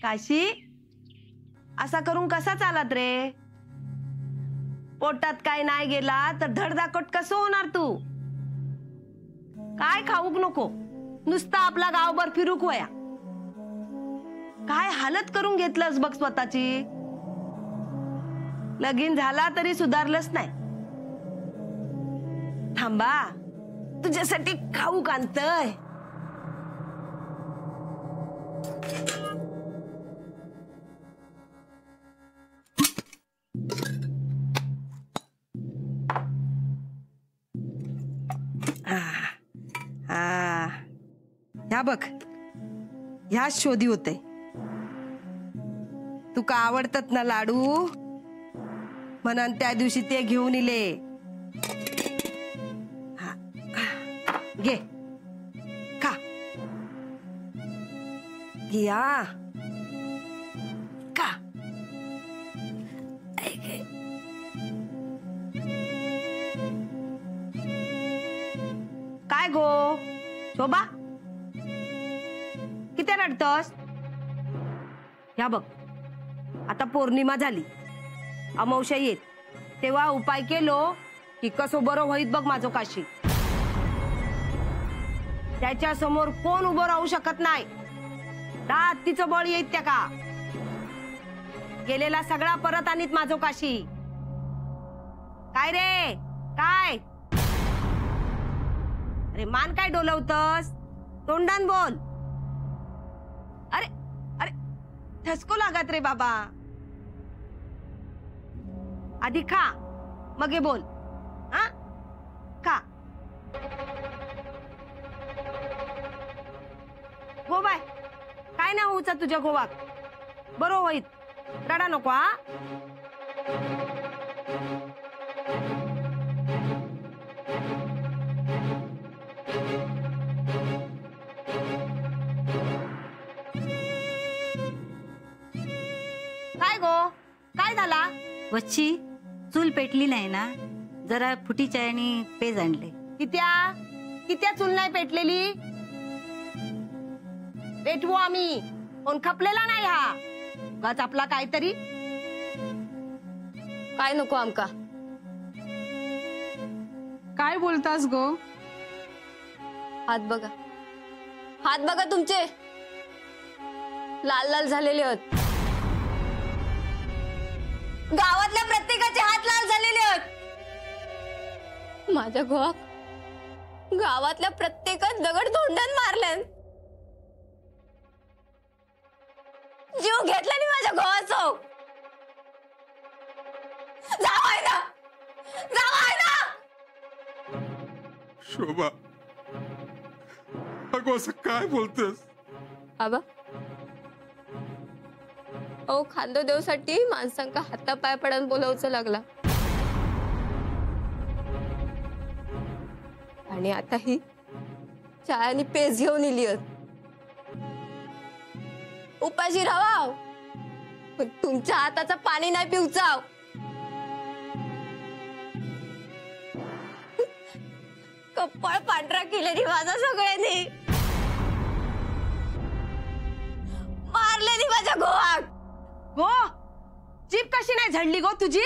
काशी असा करून कसा चालत रे? पोटात काय नाही गेला तर धडधाकट कसं होणार तू? काय खाऊक नको, नुसता आपला गावभर फिरूक वया. काय हालत करून घेतलंस बघ स्वतःची. लगीन झाला तरी सुधारलंच नाही. थांबा, तुझ्यासाठी खाऊक आणतय. ह्या बघ, ह्या शोधी होते. तुका आवडतात ना लाडू, म्हणून त्या दिवशी ते घेऊन इले. घे खा, घ्या का. काय गो शोभा, किती रडतोस? ह्या बघ, आता पौर्णिमा झाली, अमावस्या येत, तेव्हा उपाय केलो की कसो बरो होईत बघ माझो काशी. त्याच्या समोर कोण उभं राहू शकत नाही. तिचं बळ येत त्या का. गेलेला सगळा परत आणीत माझो काशी. काय रे काय? अरे मान काय डोलवतस? तोंडान बोल. अरे अरे ठसको लागत रे बाबा. आधी खा मग हे बोल. हा खा. हो बाय, काय ना होऊचा तुझ्या गोवाक. बरो होईत, रडा नको. हा काय गो, काय झाला? वच्ची चूल पेटली नाही ना, जरा फुटी चायनी पेज आणले. कित्या चूल नाही पेटलेली? पेटवू आम्ही, कोण खपलेला नाही. हा गाच आपला काहीतरी. काय नको आमका. काय बोलतास गो? हात बघा, हात बघा तुमचे लाल लाल झालेले आहेत. गावातल्या प्रत्येकाचे हात लाल झालेले आहेत. माझ्या गावातल्या प्रत्येकात दगड धोंड्यान मारल्यान. जीव घेतला नाही माझ्या गोवाचा. जावाय ना, जावाय ना. शोभा, अगो असं काय बोलतेस? आबा, अहो खांदो देवसाठी माणसांका हातापाय पडून बोलावचं लागला. आणि आता ही चाय आणि पेज घेऊन इली. उपाशी राहाव, पण तुमच्या हाताचं पाणी नाही पिऊचाव. कपाळ पांढरा केलेली माझा सगळ्यांनी. मारलेली माझ्या गोवाक. गो, जीभ कशी नाही झडली गो तुझी?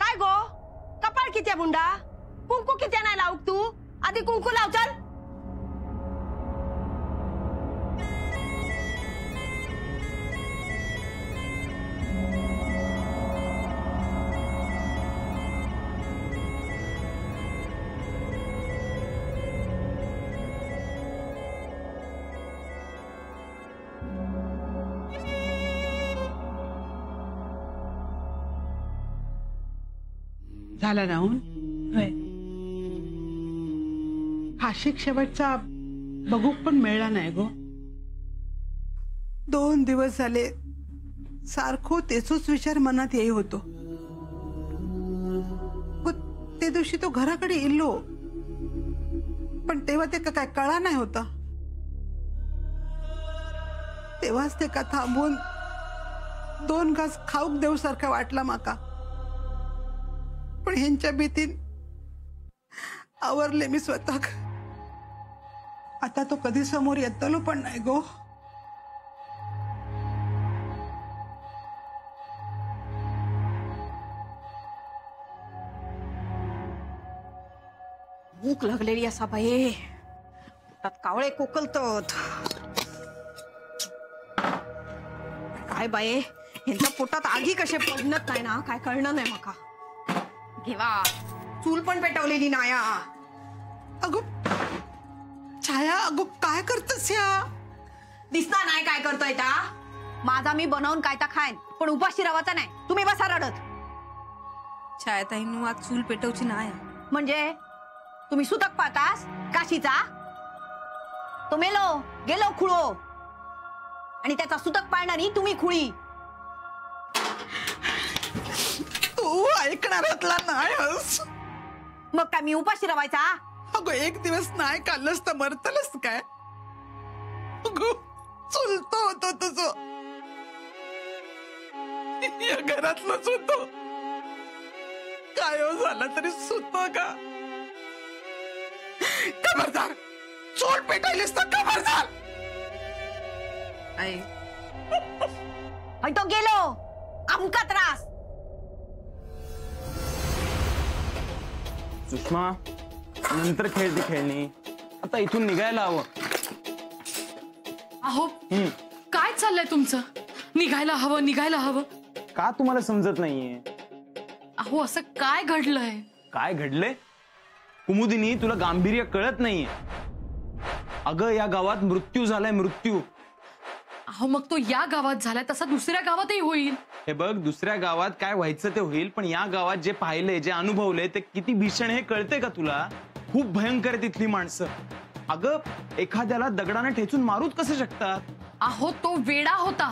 काय गो, कपाळ कित्या बुंडा? कुंकू कित्या नाही लावूक तू? आधी कुंकू लाव. चल. झाला राहून खाशिक शेवटचा बघूक पण मिळला नाही गो. 2 दिवस झाले सारखो तेचोच विचार मनात येई होतो. ते दिवशी तो घराकडे इल्लो, पण तेव्हा ते काय कळा नाही होता. तेव्हाच ते का थांबून 2 घास खाऊक देऊ सारखा वाटला माका. पण ह्यांच्या भीतीन आवरले मी स्वतः. आता तो कधी समोर येतलो पण नाही गो. भूक लागलेली असा बाई, पोटात कावळे कोकलतात. काय बाई, यांच्या पोटात आगी कसे पडणत नाही ना, काय कळणार नाही मका. घेवा चूल पण पेटवलेली नाया. अगो छाया, अगो काय करतस या? दिसता नाही काय करतोय ता. माझा मी बनवून काय ता खाईन, पण उपाशी रवाचा नाही. तुम्ही बसा रडत. छायाताईंनी आज चूल पेटवची नाही. म्हणजे तुम्ही सुतक पाहतास काशीचा. तो मेलो गेलो खुळो, आणि त्याचा सुतक पाळणारी तुम्ही खुळी. तू ऐकणारातला नाहीस. मग काय मी उपाशी रवायचा? अगो एक दिवस नाही खाल्लंस तर मरतलस काय? अगो चुलतो होतो तुझं, या घरातलंच होतो. काय हो झालं तरी सुतो का? खबरदार, चोल पेटायलीस तर खबरदार. आई तो गेलो आमका त्रास. सुषमा, नंतर खेळती खेळणी, आता इथून निघायला हवं. अहो काय चाललंय तुमचं? निघायला हवं निघायला हवं. का तुम्हाला समजत नाहीये? अहो असं काय घडलंय? काय घडलंय? कुमुदिनी, तुला गांभीर्य कळत नाहीये. अगं या गावात मृत्यू झालाय, मृत्यू. अहो मग तो या गावात झालाय तसा दुसऱ्या गावातही होईल. हे बघ, दुसऱ्या गावात काय व्हायचं ते होईल, पण या गावात जे पाहिलंय, जे अनुभवलंय ते किती भीषण हे कळतंय का तुला? खूप भयंकर आहे तिथली माणसं. अगं एखाद्याला दगडाने ठेचून मारूच कसे शकतात? अहो तो वेडा होता,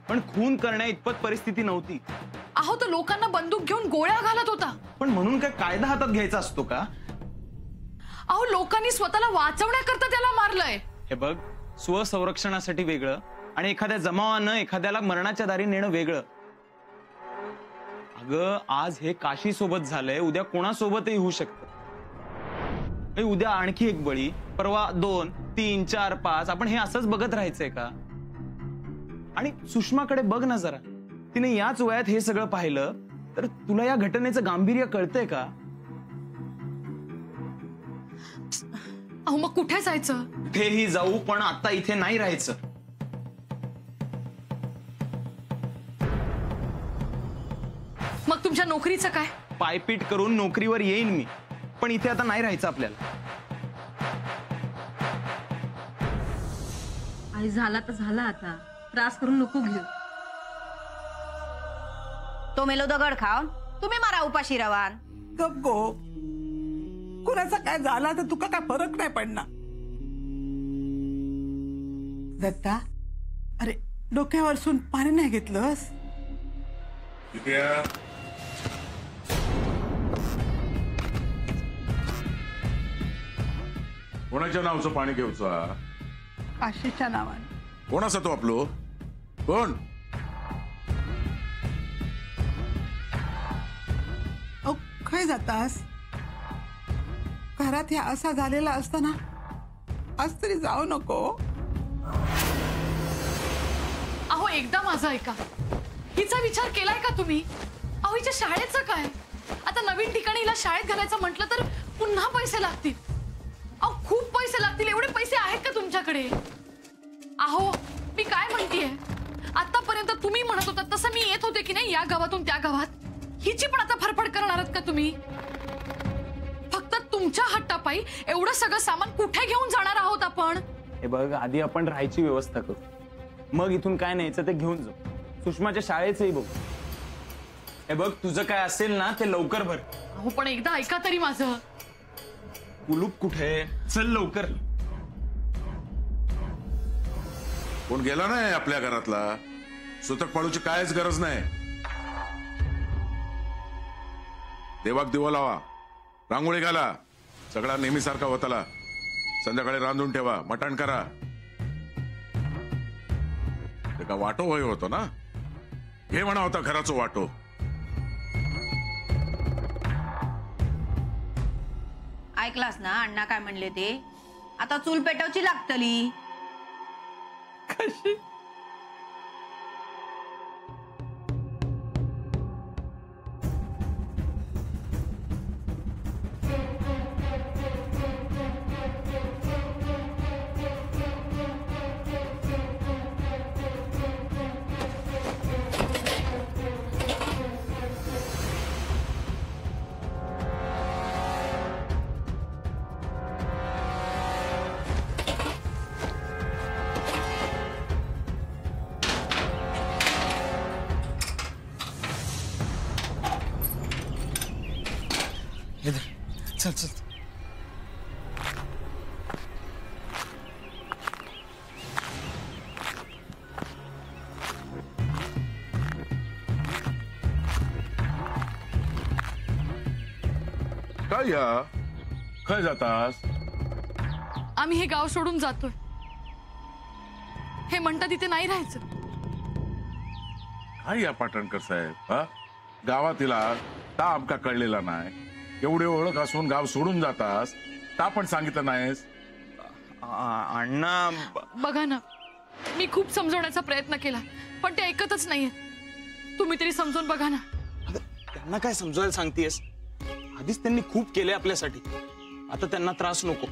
पण खून करण्या इतपत परिस्थिती नव्हती. अहो तो लोकांना बंदूक घेऊन गोळ्या घालत होता. पण म्हणून काय कायदा हातात घ्यायचा असतो का? अहो लोकांनी स्वतःला वाचवण्याकरता त्याला मारलंय. हे बघ, स्वसंरक्षणासाठी वेगळं आणि एखाद्या जमावानं एखाद्याला मरणाच्या दारी नेणं वेगळं. अगं आज हे काशी सोबत झालंय, उद्या कोणासोबतही होऊ शकतं. उद्या आणखी एक बळी, परवा 2, 3, 4, 5. आपण हे असंच बघत राहायचंय का? आणि सुषमाकडे बघ ना जरा, तिने याच वयात हे सगळं पाहिलं, तर तुला या घटनेचं गांभीर्य कळतंय का? अहो मग कुठे जायचं? कुठेही जाऊ, पण आता इथे नाही राहायचं. मग तुमच्या नोकरीचं काय? पायपीट करून नोकरीवर येईन मी, पण इथे आता नाही राहायचं आपल्याला. आई झाला तर झाला, आता त्रास करून नको घेऊ. तो मेलो दगड खाऊन तुम्ही मारा उपाशी रवान. गप गो, कुणाचा काय झाला तर तुका काय फरक नाही पडणार. दत्ता, अरे डोक्यावरसून पाणी नाही घेतलंस? कोणाच्या नावचं पाणी घेऊचा? काशीच्या नावाने. कोण असा तो आपलो? कोण? अहो काय जातास? घरात ह्या असा झालेला असताना आज तरी जाऊ नको. अहो एकदा माझं ऐका, हिचा विचार केलाय का तुम्ही? अहो हिच्या शाळेचं काय? आता नवीन ठिकाणी हिला शाळेत घालायचं म्हटलं तर पुन्हा पैसे लागतील. अहो खूप पैसे लागतील. एवढे पैसे आहेत का तुमच्याकडे? अहो मी काय म्हणतेय, आतापर्यंत तुम्ही म्हणत होता तसं मी येत होते की नाही या गावातून त्या गावात. हिची पण आता फरफड करणार आहात का तुम्ही? फक्त तुमच्या हट्टापायी एवढं सगळं सामान कुठे घेऊन जाणार आहोत आपण? हे बघ, आधी आपण राहायची व्यवस्था करू, मग इथून काय न्यायचं ते घेऊन जाऊ. सुषमाच्या शाळेचंही बघू. हे बघ, तुझं काय असेल ना ते लवकर भर. अहो पण एकदा ऐका तरी माझं. कुलूप कुठे? चल लवकर. कोण गेला नाही आपल्या घरातला? सुतक पाडूची कायच गरज नाही. देवाक दिवा लावा, रांगोळी घाला, सगळा नेहमीसारखा होताला. संध्याकाळी रांधून ठेवा, मटण करा. ते का वाटो होय होतो ना? हे म्हणा होता घराचं वाटो. ऐकलास ना अण्णा काय म्हणले ते? आता चूल पेटवची लागतली. कशी? चल चल. काय या खय जातास? आम्ही हे गाव सोडून जातोय. हे म्हणतात तिथे नाही राहायचं. काय या पाटणकर साहेब, हा गावातीला का आमका कळलेला नाही? एवढे ओळख असून गाव सोडून जातास का पण सांगितलं नाहीस? अण्णा बघा ना, मी खूप समजवण्याचा प्रयत्न केला पण ते ऐकतच नाहीये. तुम्ही तरी समजून बघा ना. त्यांना काय समजवायला सांगतेस? आधीच त्यांनी खूप केले आपल्यासाठी. आता त्यांना त्रास नको.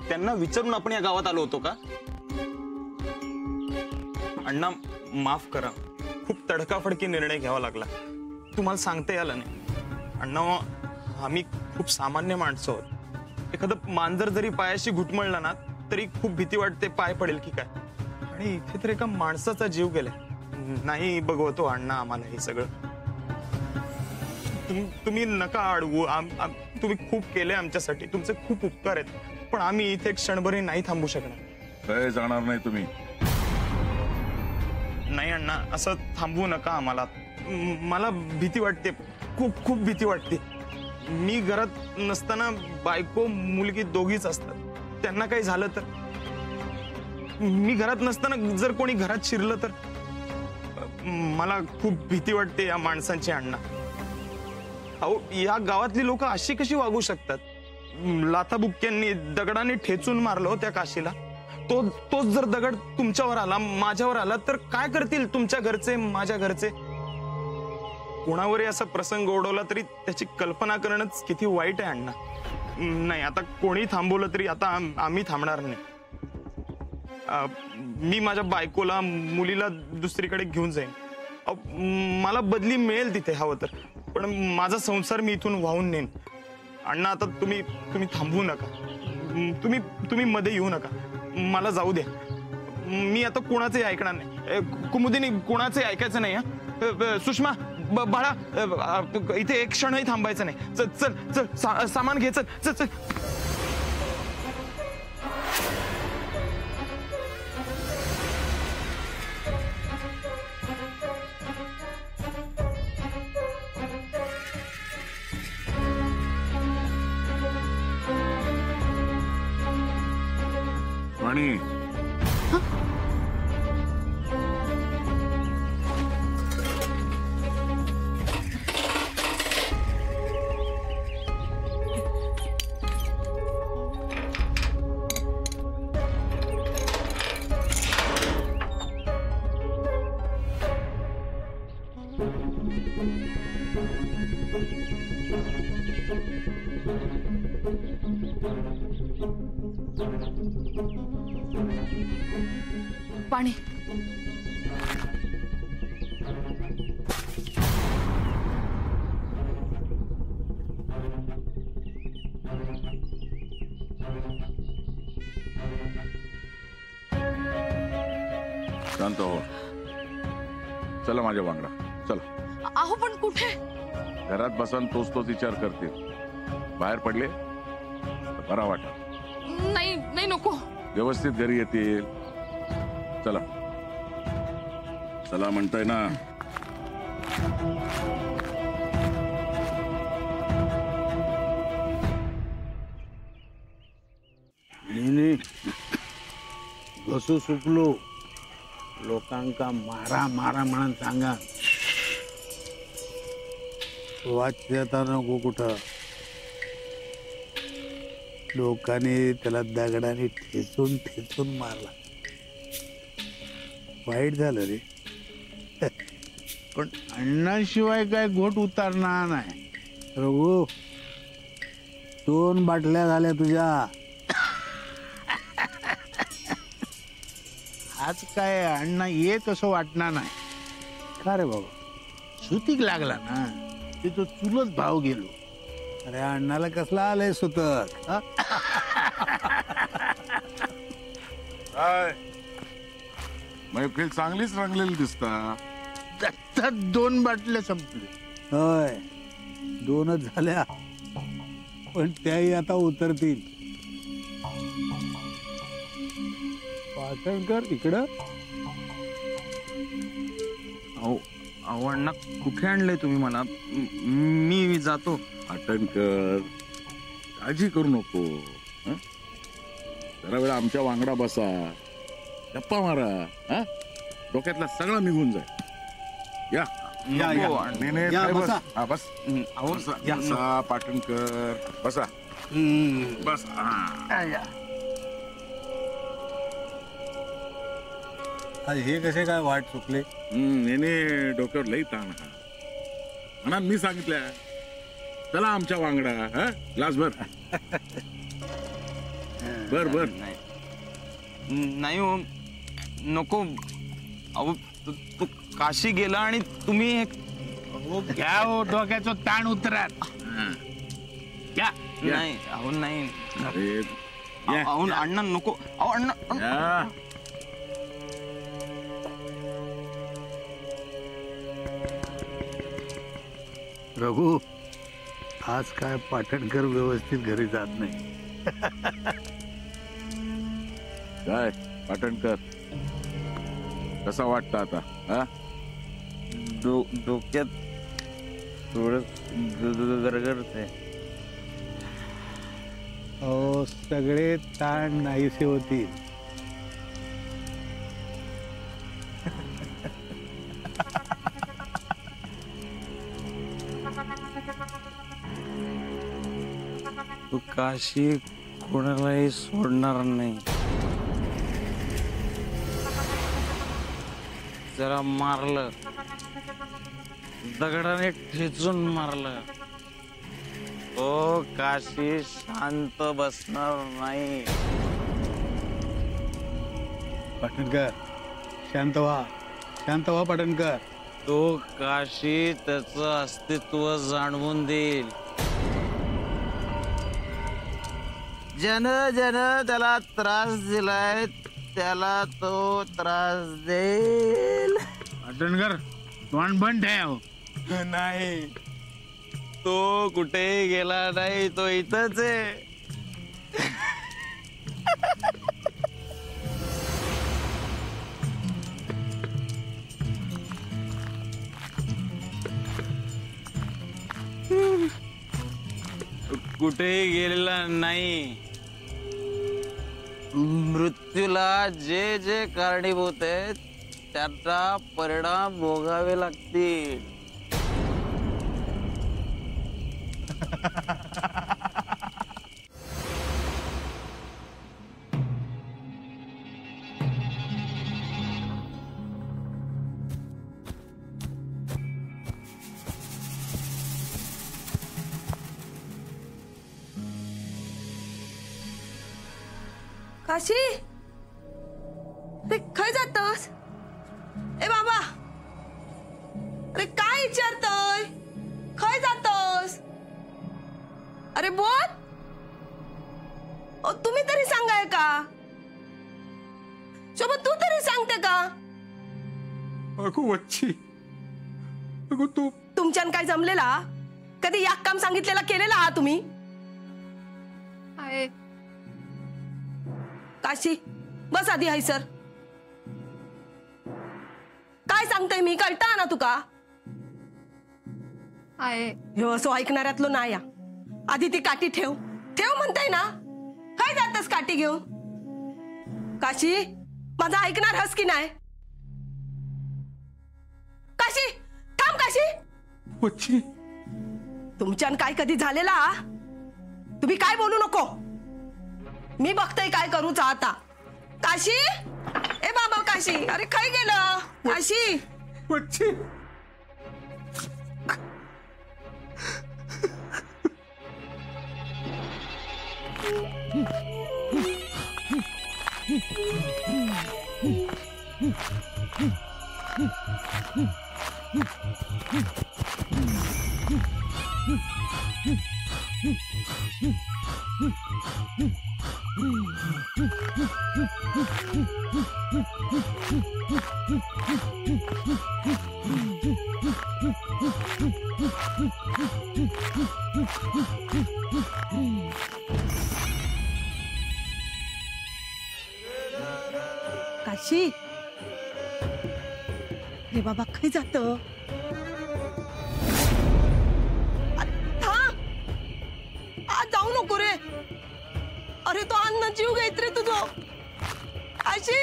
त्यांना विचारून आपण या गावात आलो होतो का? अण्णा माफ करा, खूप तडकाफडकी निर्णय घ्यावा लागला. तुम्हाला सांगता यायला नाही. अण्णा आम्ही खूप सामान्य माणसं आहोत. एखादं मांजर जरी पायाशी घुटमळला ना तरी खूप भीती वाटते पाय पडेल की काय. आणि इथे तर एका माणसाचा जीव गेलाय. नाही बघवतो अण्णा आम्हाला हे सगळं. तुम्ही नका अडवू. तुम्ही खूप केले आमच्यासाठी. तुमचे खूप उपकार आहेत. पण आम्ही इथे क्षणभरही नाही थांबू शकणार. काय जाणार नाही तुम्ही? नाही अण्णा, असं थांबवू नका आम्हाला. मला भीती वाटते, खूप खूप भीती वाटते. मी घरात नसताना बायको मुलगी दोघीच असतात. त्यांना काही झालं तर, मी घरात नसताना जर कोणी घरात शिरलं तर मला खूप भीती वाटते या माणसांची. अण्णा अहो, या गावातली लोक अशी कशी वागू शकतात? लाथाबुक्क्यांनी दगडाने ठेचून मारलो त्या काशीला. तोच जर दगड तुमच्यावर आला, माझ्यावर आला तर काय करतील तुमच्या घरचे, माझ्या घरचे? कोणावरही असा प्रसंग ओढवला तरी त्याची कल्पना करणंच किती वाईट आहे अण्णा. नाही, आता कोणी थांबवलं तरी आता आम्ही थांबणार नाही. मी माझ्या बायकोला, मुलीला दुसरीकडे घेऊन जाईन. मला बदली मिळेल तिथे हवं तर, पण माझा संसार मी इथून वाहून नेईन. अण्णा आता तुम्ही थांबवू नका. तुम्ही मध्ये येऊ नका. मला जाऊ द्या. मी आता कोणाचंही ऐकणार नाही. कुमुदिनी, कोणाचंही ऐकायचं नाही. सुषमा, बाळा, इथे एक क्षणही थांबायचं नाही. चल चल चल, सामान घे. चल चल चल. आणि पाणी. शांत हो. चला माझ्या वांगडा, चला. अहो पण कुठे? घरात बसन तोच विचार करतील. बाहेर पडले बरा वाटा. नाही नाही, नको. व्यवस्थित घरी येतील. चला चला म्हणताय ना. घसू सुकलो. लोकांका मारा मारा म्हणून सांगा. वाच देता नको कुठं. लोकांनी त्याला दगडाने ठेचून ठेचून मारला. वाईट झालं रे. पण अण्णाशिवाय काय घोट उतारणार नाही. रघु, 2 बाटल्या झाल्या तुझ्या. आज काय अण्णा येत असं वाटणार नाही. का रे बाबा? सुतीक लागला ना, ते तो चुलत भाव गेलो. अरे अण्णाला कसला आलंय सुतक? काय मैफिल चांगलीच रंगलेली दिसता. 2 बाटल्या संपले. होय, 2च झाल्या, पण त्याही आता उतरतील. पाटणकर इकडं. अहो अण्णा, कुठे आणलंय तुम्ही मला? मी जातो. पाटणकर, काळजी करू नको. हं? जरा वेळा आमच्या वांगडा बसा, गप्पा मारा. हं? डोक्यातला सगळा निघून जाय. या या, या. नाही, नाही, या, काय बस. बसा. हा, बस. अहो, बसा, या. बसा, पाटणकर बसा. बस. हा. आज हे कसे काय वाट चुकले? नेने डोक्यावर लई ताण हा. म्हणा मी सांगितलं, चला आमच्या वांगडा. हं? ग्लास भर. बर बर. नाही हो, नको. अहो तू काशी गेला आणि तुम्ही घ्या हो, डोक्याचं ताण उतरात. घ्या. नाही. अहो नाही. अरे या, अहो अण्णा नको. अहो अण्णा. या. रघु, आज काय पाटणकर व्यवस्थित घरी जात नाही. काय पाटणकर, कसा वाटतं आता? हा? डोक्यात थोडं गरगरते. हो, सगळे ताण नाहीसे होतील. तू काशी कोणालाही सोडणार नाही. जरा मारलं, दगडाने ठेचून मारलं, तो काशी शांत बसणार नाही. पाटणकर, शांत व्हा. शांत व्हा पाटणकर. तो काशी त्याचं अस्तित्व जाणवून देईल. जन त्याला त्रास दिलाय, त्याला तो त्रास देईल. पाटणकर, तोंड बंद ठेव. नाही, तो कुठे गेला नाही, तो इथंच आहे. कुठेही गेलेला नाही. मृत्यूला जे जे कारणीभूत आहेत त्याचा परिणाम भोगावे लागतील. काशी, रे खय जातस? ए बाबा, अरे काय विचारतय? खय जातस? अरे बोल. ओ तुम्ही तरी सांगाय का? सोबत तू तरी सांगते का? अगो वच्ची, अगो तू तुमच्यान काय जमलेला? कधी याक काम सांगितलेला केलेला आहात तुम्ही? आहे काशी, बस आधी हाय सर. काय सांगताय मी, कळता ना तुका? आहे ह्यो असं ऐकणाऱ्यातलो नाही. आधी ती काठी ठेव ठेव म्हणताय ना. काय जातस काठी घेऊन? काशी, माझा ऐकणार हस की नाही? काशी, थांब काशी. वच्ची, तुमच्यान काय कधी झालेला? तुम्ही काय बोलू नको. मी बघतोय काय करूचा आता. काशी, ए बाबा काशी, अरे काय गेलं काशी? वच्ची काशी, रे बाबा काय जात? आज जाऊ नको रे. अरे तो अन्न जीव घेत रे तुझो. काशी